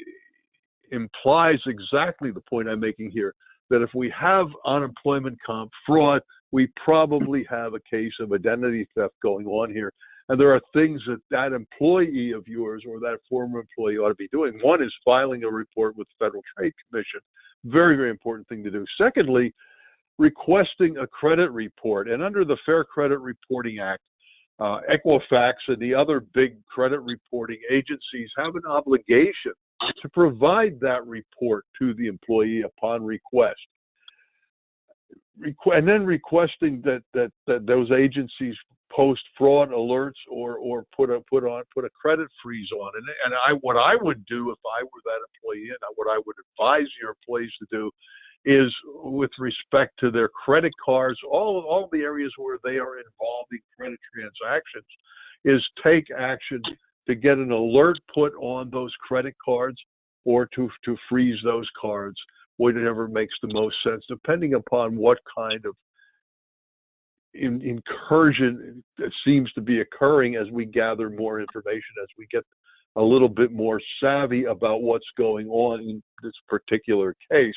implies exactly the point I'm making here, that if we have unemployment comp fraud, we probably have a case of identity theft going on here. And there are things that that employee of yours or that former employee ought to be doing. One is filing a report with the Federal Trade Commission. Very, very important thing to do. Secondly, requesting a credit report. And under the Fair Credit Reporting Act, Equifax and the other big credit reporting agencies have an obligation to provide that report to the employee upon request. And then requesting that those agencies post fraud alerts or put a credit freeze on. And what I would do if I were that employee, and what I would advise your employees to do, is with respect to their credit cards, all the areas where they are involved in credit transactions, is take action to get an alert put on those credit cards or to freeze those cards, whatever makes the most sense, depending upon what kind of incursion seems to be occurring as we gather more information, as we get a little bit more savvy about what's going on in this particular case.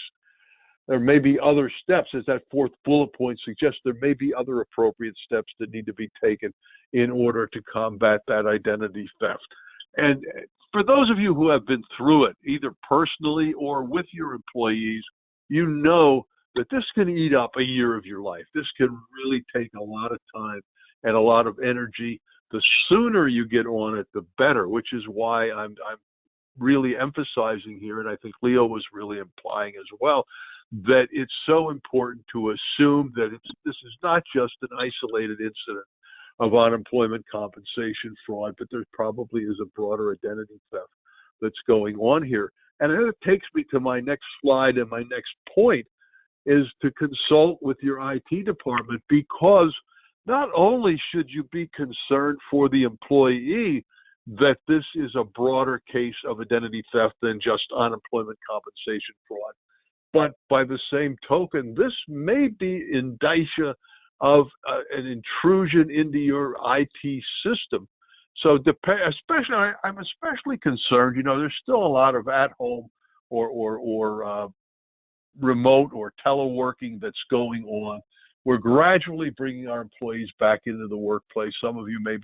There may be other steps, as that fourth bullet point suggests, there may be other appropriate steps that need to be taken in order to combat that identity theft. And for those of you who have been through it, either personally or with your employees, you know that this can eat up a year of your life. This can really take a lot of time and a lot of energy. The sooner you get on it, the better, which is why I'm really emphasizing here, and I think Leo was really implying as well, that it's so important to assume that this is not just an isolated incident of unemployment compensation fraud, but there probably is a broader identity theft that's going on here. And that takes me to my next slide, and my next point is to consult with your IT department, because not only should you be concerned for the employee that this is a broader case of identity theft than just unemployment compensation fraud, but by the same token, this may be indicia of an intrusion into your IT system. So I'm especially concerned, there's still a lot of at-home or remote or teleworking that's going on. We're gradually bringing our employees back into the workplace. Some of you maybe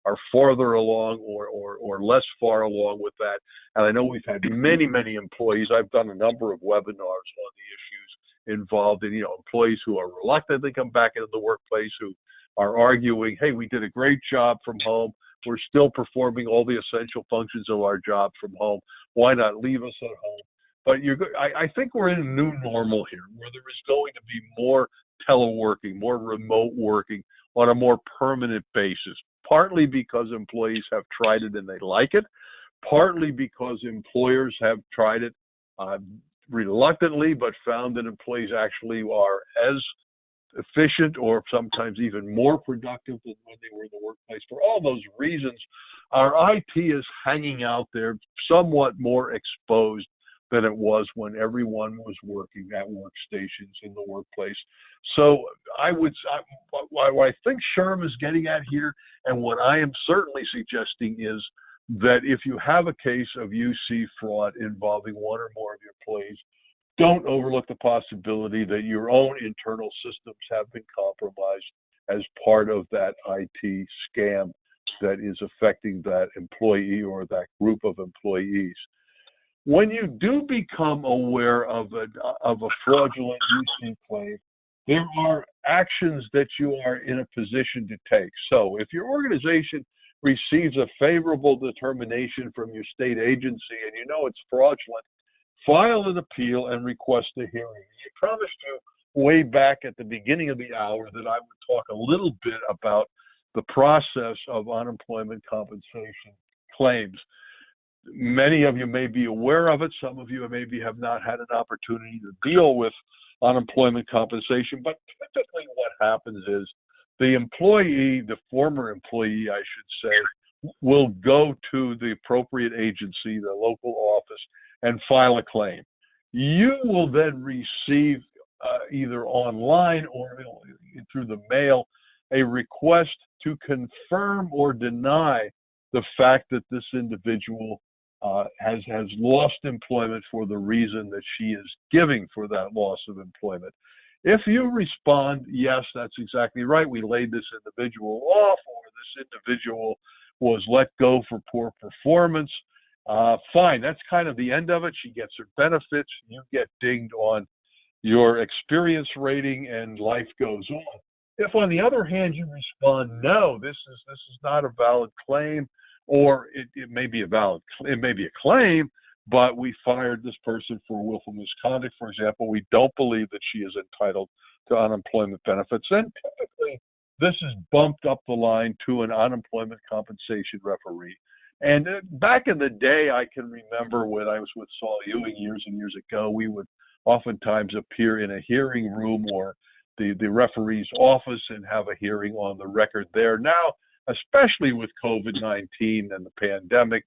are farther along or less far along with that. And I know we've had many, many employees. I've done a number of webinars on the issues involved in, employees who are reluctant to come back into the workplace, who are arguing, hey, we did a great job from home. We're still performing all the essential functions of our job from home. Why not leave us at home? But I think we're in a new normal here, where there is going to be more teleworking, more remote working on a more permanent basis, partly because employees have tried it and they like it, partly because employers have tried it reluctantly, but found that employees actually are as efficient or sometimes even more productive than when they were in the workplace. For all those reasons, our IT is hanging out there somewhat more exposed than it was when everyone was working at workstations in the workplace. So what I think Sherm is getting at here, and what I am certainly suggesting, is that if you have a case of UC fraud involving one or more of your employees, don't overlook the possibility that your own internal systems have been compromised as part of that IT scam that is affecting that employee or that group of employees. When you do become aware of a fraudulent UC claim, there are actions that you are in a position to take. So if your organization receives a favorable determination from your state agency and you know it's fraudulent, file an appeal and request a hearing. I promised you way back at the beginning of the hour that I would talk a little bit about the process of unemployment compensation claims. Many of you may be aware of it. Some of you maybe have not had an opportunity to deal with unemployment compensation. But typically what happens is the employee, the former employee, I should say, will go to the appropriate agency, the local office, and file a claim. You will then receive either online or through the mail a request to confirm or deny the fact that this individual has lost employment for the reason that she is giving for that loss of employment. If you respond, yes, that's exactly right, we laid this individual off, or this individual was let go for poor performance, fine, that's kind of the end of it. She gets her benefits, you get dinged on your experience rating, and life goes on. If, on the other hand, you respond, no, this is not a valid claim, or it may be a claim, but we fired this person for willful misconduct, for example, we don't believe that she is entitled to unemployment benefits, then typically this is bumped up the line to an unemployment compensation referee. And back in the day, I can remember when I was with Saul Ewing years and years ago, we would oftentimes appear in a hearing room or the referee's office and have a hearing on the record there. Now, especially with COVID-19 and the pandemic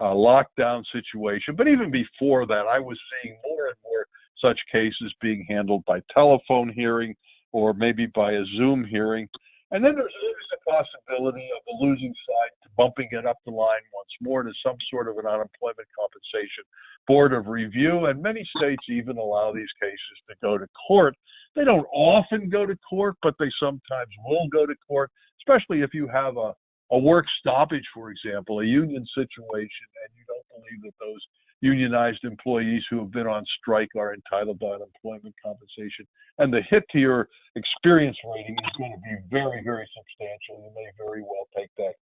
lockdown situation, but even before that, I was seeing more and more such cases being handled by telephone hearing or maybe by a Zoom hearing. And then there's always the possibility of the losing side bumping it up the line once more to some sort of an unemployment compensation board of review. And many states even allow these cases to go to court. They don't often go to court, but they sometimes will go to court, especially if you have a work stoppage, for example, a union situation, and you don't believe that those unionized employees who have been on strike are entitled to unemployment compensation. And the hit to your experience rating is going to be very, very substantial. You may very well take that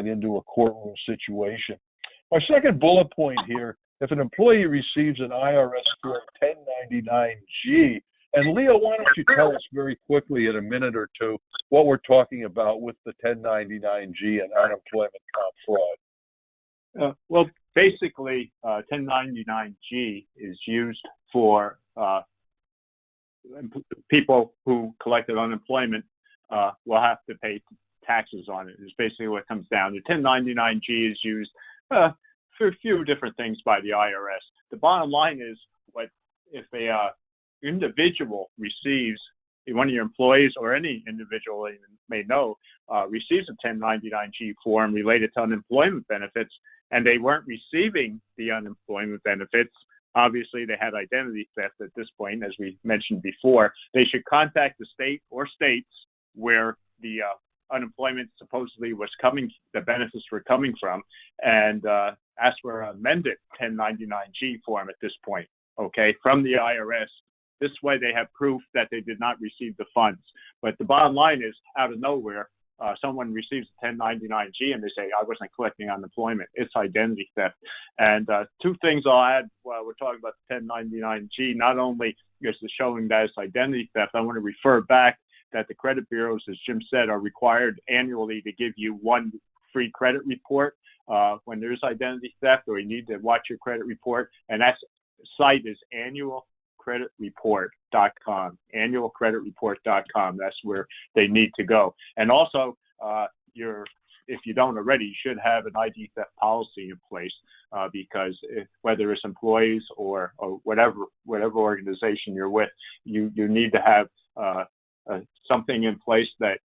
into a courtroom situation. My second bullet point here, if an employee receives an IRS Form 1099-G, and Leo, why don't you tell us very quickly in a minute or two what we're talking about with the 1099-G and unemployment comp fraud? Well, basically, 1099-G is used for people who collected unemployment will have to pay taxes on it. Is basically what it comes down to. 1099-G is used for a few different things by the IRS. The bottom line is, what if a individual receives, one of your employees or any individual you may know receives a 1099-G form related to unemployment benefits, and they weren't receiving the unemployment benefits, obviously they had identity theft at this point, as we mentioned before, they should contact the state or states where the unemployment supposedly was coming, the benefits were coming from, and ask for an amended 1099-G form at this point, okay, from the IRS. This way they have proof that they did not receive the funds. But the bottom line is, out of nowhere, someone receives a 1099-G and they say, I wasn't collecting unemployment. It's identity theft. And two things I'll add while we're talking about the 1099-G. Not only is it showing that it's identity theft, I want to refer back that the credit bureaus, as Jim said, are required annually to give you one free credit report when there's identity theft, or you need to watch your credit report. And that site is annualcreditreport.com, annualcreditreport.com. That's where they need to go. And also, if you don't already, you should have an ID theft policy in place because whether it's employees or whatever organization you're with, you need to have something in place that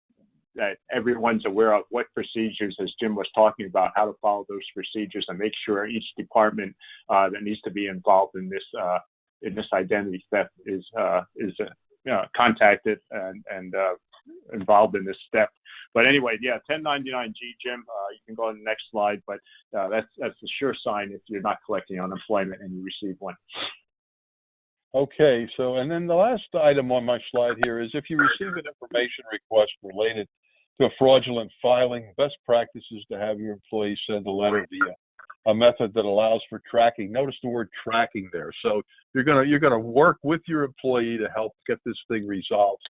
everyone's aware of what procedures, as Jim was talking about, how to follow those procedures and make sure each department that needs to be involved in this identity theft is contacted and involved in this step. But anyway, yeah, 1099-G, Jim, you can go on the next slide, but that's a sure sign if you're not collecting unemployment and you receive one. Okay, so and then the last item on my slide here is if you receive an information request related to a fraudulent filing, best practice is to have your employees send a letter via a method that allows for tracking. Notice the word tracking there. So you're gonna work with your employee to help get this thing resolved.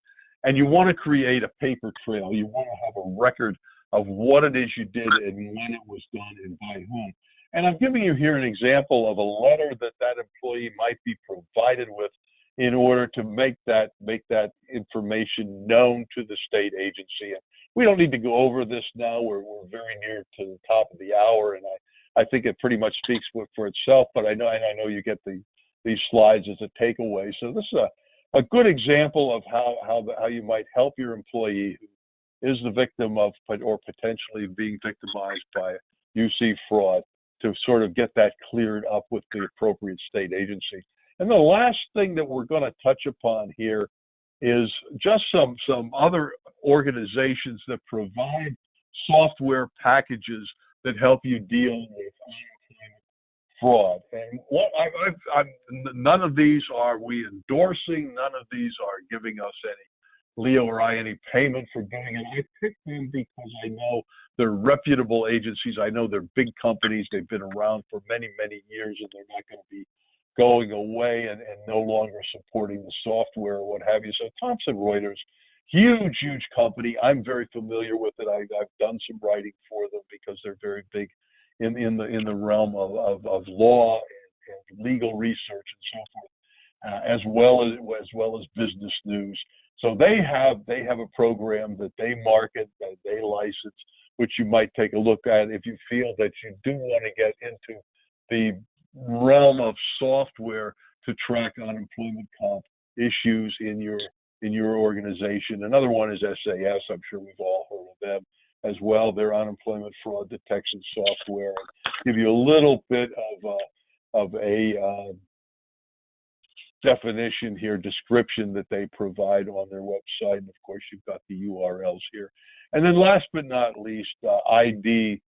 And you want to create a paper trail. You want to have a record of what it is you did and when it was done and by whom. And I'm giving you here an example of a letter that employee might be provided with in order to make that information known to the state agency. And we don't need to go over this now. We're very near to the top of the hour, and I think it pretty much speaks for itself. But I know you get these slides as a takeaway. So this is a good example of how you might help your employee who is the victim of or potentially being victimized by UC fraud to sort of get that cleared up with the appropriate state agency. And the last thing that we're going to touch upon here is just some other organizations that provide software packages that help you deal with fraud. And what none of these are we endorsing. None of these are giving us Leo or I any payment for doing it. I picked them because I know they're reputable agencies. I know they're big companies. They've been around for many, many years, and they're not going to be going away and no longer supporting the software or what have you. So Thomson Reuters, huge company. I'm very familiar with it. I've done some writing for them because they're very big in the realm of law and legal research and so forth, as well as business news. So they have a program that they market, that they license, which you might take a look at if you feel that you do want to get into the realm of software to track unemployment comp issues in your organization. Another one is SAS. I'm sure we've all heard of them as well. Their unemployment fraud detection software. Give you a little bit of a definition here, description that they provide on their website. And of course, you've got the URLs here. And then last but not least, ID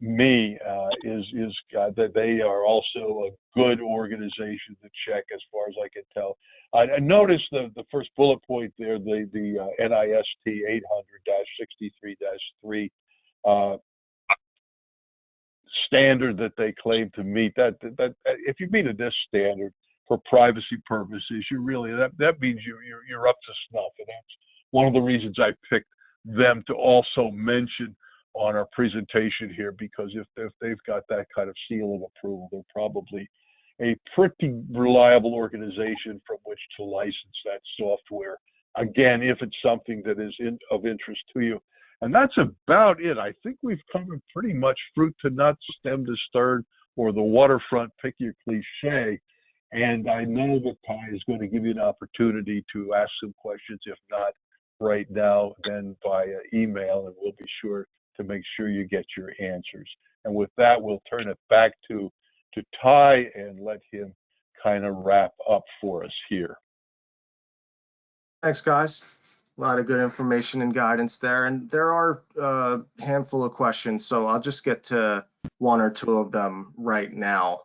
Me is that they are also a good organization to check as far as I can tell. I noticed the first bullet point there, the NIST 800-63-3 standard that they claim to meet. That if you meet this standard for privacy purposes, you really that means you're up to snuff, and that's one of the reasons I picked them to also mention on our presentation here, because if they've got that kind of seal of approval, they're probably a pretty reliable organization from which to license that software. Again, if it's something that is of interest to you. And that's about it. I think we've covered pretty much fruit to nuts, stem to stern, or the waterfront, pick your cliche. And I know that Ty is going to give you an opportunity to ask some questions, if not right now, then via email, and we'll be sure to make sure you get your answers. And with that, we'll turn it back to Ty and let him kind of wrap up for us here. Thanks, guys. A lot of good information and guidance there. And there are a handful of questions, so I'll just get to one or two of them right now.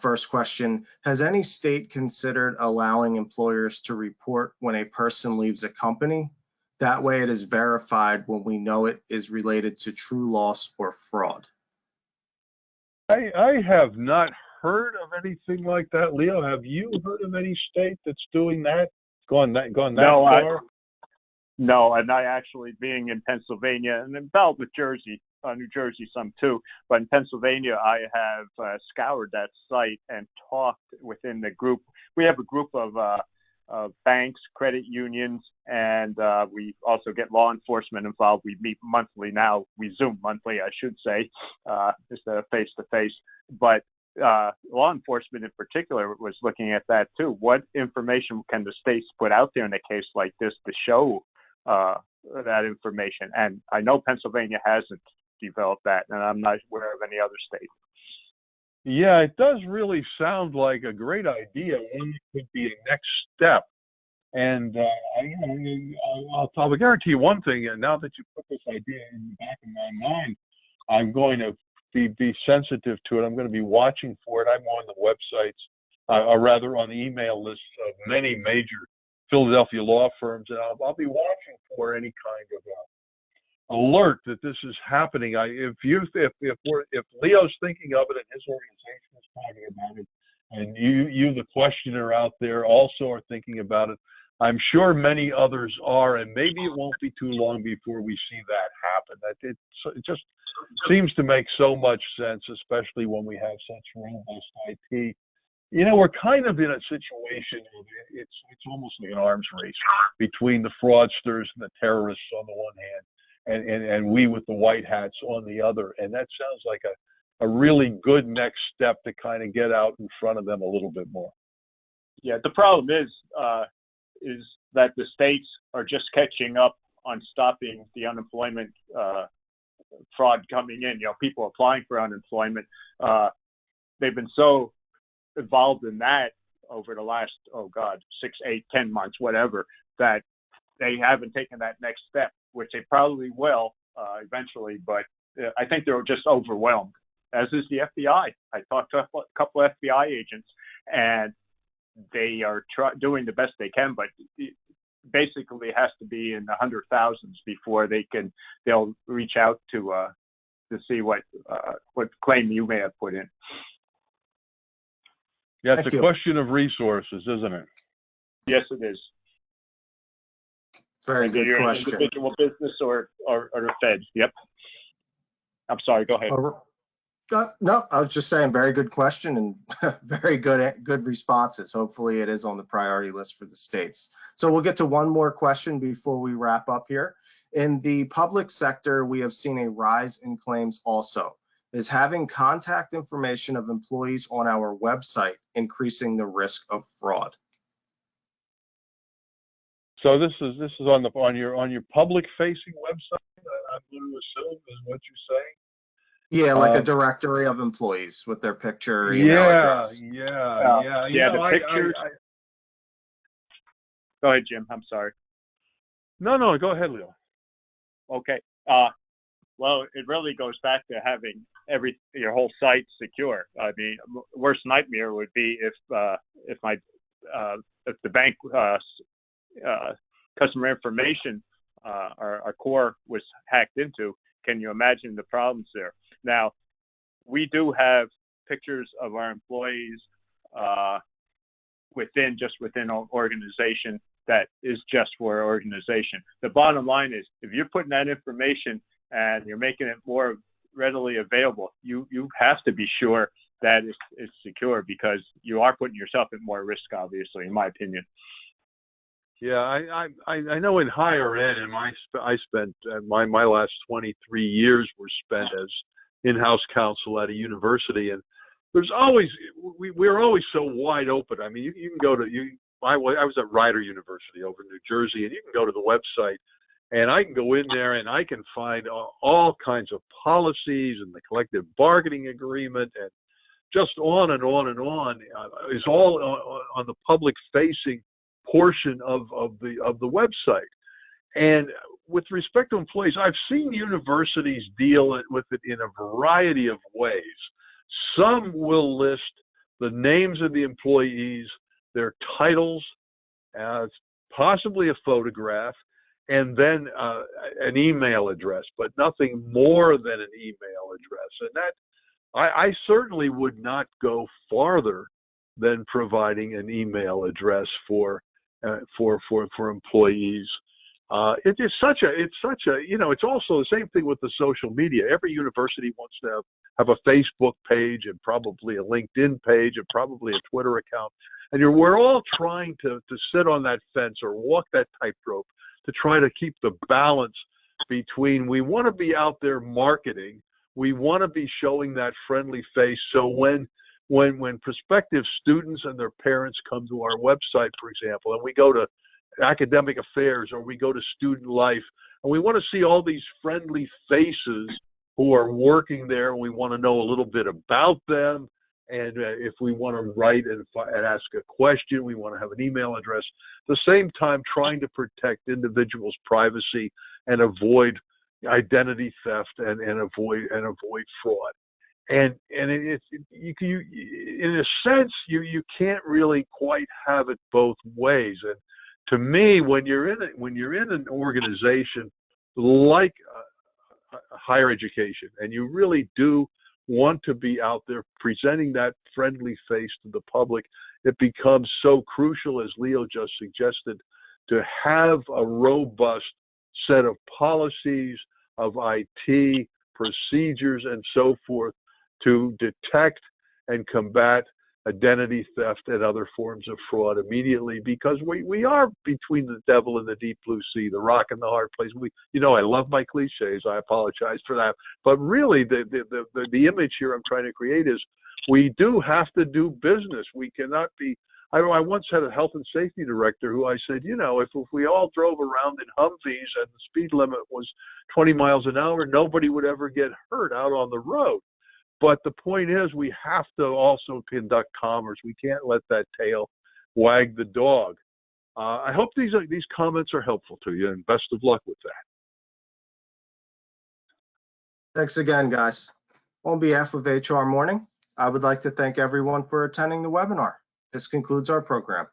First question, has any state considered allowing employers to report when a person leaves a company? That way it is verified when we know it is related to true loss or fraud. I have not heard of anything like that. Leo, have you heard of any state that's doing that? Gone that far? No, and I actually, being in Pennsylvania and about New Jersey some too, but in Pennsylvania I have scoured that site and talked within the group. We have a group of banks, credit unions, and we also get law enforcement involved. We meet monthly now. We Zoom monthly, I should say, instead of face-to-face. But law enforcement in particular was looking at that too. What information can the states put out there in a case like this to show that information? And I know Pennsylvania hasn't developed that, and I'm not aware of any other state. Yeah, it does really sound like a great idea. One could be a next step. And I'll guarantee you one thing, and now that you put this idea in the back of my mind, I'm going to be sensitive to it. I'm going to be watching for it. I'm on the websites, or rather on the email lists of many major Philadelphia law firms, and I'll be watching for any kind of alert that this is happening. If Leo's thinking of it and his organization is talking about it, and you the questioner out there also are thinking about it, I'm sure many others are, and maybe it won't be too long before we see that happen. It just seems to make so much sense, especially when we have such robust IT we're kind of in a situation where it's almost like an arms race between the fraudsters and the terrorists on the one hand, and we with the white hats on the other. And that sounds like a really good next step to kind of get out in front of them a little bit more. Yeah, the problem is that the states are just catching up on stopping the unemployment fraud coming in. People applying for unemployment. They've been so involved in that over the last 6, 8, 10 months, whatever, that they haven't taken that next step, which they probably will eventually. But I think they're just overwhelmed, as is the FBI. I talked to a couple of FBI agents, and they are doing the best they can, but basically it has to be in the 100,000s before they'll reach out to see what claim you may have put in. Yeah, it's a question of resources, isn't it? Yes, it is. Very good question. Individual business or the Fed. Yep. I'm sorry. Go ahead. No, I was just saying, very good question and very good responses. Hopefully it is on the priority list for the states. So we'll get to one more question before we wrap up here. In the public sector, we have seen a rise in claims also. Is having contact information of employees on our website increasing the risk of fraud? So this is on your public facing website, I'm going to assume is what you're saying? Yeah, like a directory of employees with their picture, email address. Yeah. The pictures. Go ahead, Jim. I'm sorry. No, go ahead, Leo. Okay. Well, it really goes back to having your whole site secure. I mean, worst nightmare would be if the bank customer information, our core was hacked into. Can you imagine the problems there? Now, we do have pictures of our employees within our organization that is just for our organization. The bottom line is, if you're putting that information and you're making it more readily available, you have to be sure that it's secure, because you are putting yourself at more risk, obviously, in my opinion. Yeah, I know in higher ed, and I spent my last 23 years were spent as in-house counsel at a university, and there's always we're always so wide open. I mean, you can go to I was at Rider University over in New Jersey, and you can go to the website, and I can go in there and I can find all kinds of policies and the collective bargaining agreement and just on and on and on. Is all on the public facing portion of the website. And with respect to employees, I've seen universities deal with it in a variety of ways. Some will list the names of the employees, their titles, possibly a photograph, and then an email address, but nothing more than an email address. And that I certainly would not go farther than providing an email address for employees. It's also the same thing with the social media. Every university wants to have a Facebook page and probably a LinkedIn page and probably a Twitter account. And we're all trying to sit on that fence or walk that tightrope to try to keep the balance between, we want to be out there marketing, we want to be showing that friendly face. So when prospective students and their parents come to our website, for example, and we go to academic affairs or we go to student life, and we want to see all these friendly faces who are working there, and we want to know a little bit about them. And if we want to write and ask a question, we want to have an email address. At the same time, trying to protect individuals' privacy and avoid identity theft and avoid fraud. And in a sense, you can't really quite have it both ways. And to me, when you're in an organization like higher education, and you really do want to be out there presenting that friendly face to the public, it becomes so crucial, as Leo just suggested, to have a robust set of policies, of IT procedures, and so forth, to detect and combat identity theft and other forms of fraud immediately, because we are between the devil and the deep blue sea, the rock and the hard place. I love my cliches. I apologize for that. But really, the image here I'm trying to create is we do have to do business. We cannot be. I once had a health and safety director who I said, if we all drove around in Humvees and the speed limit was 20 miles an hour, nobody would ever get hurt out on the road. But the point is, we have to also conduct commerce. We can't let that tail wag the dog. I hope these comments are helpful to you, and best of luck with that. Thanks again, guys. On behalf of HR Morning, I would like to thank everyone for attending the webinar. This concludes our program.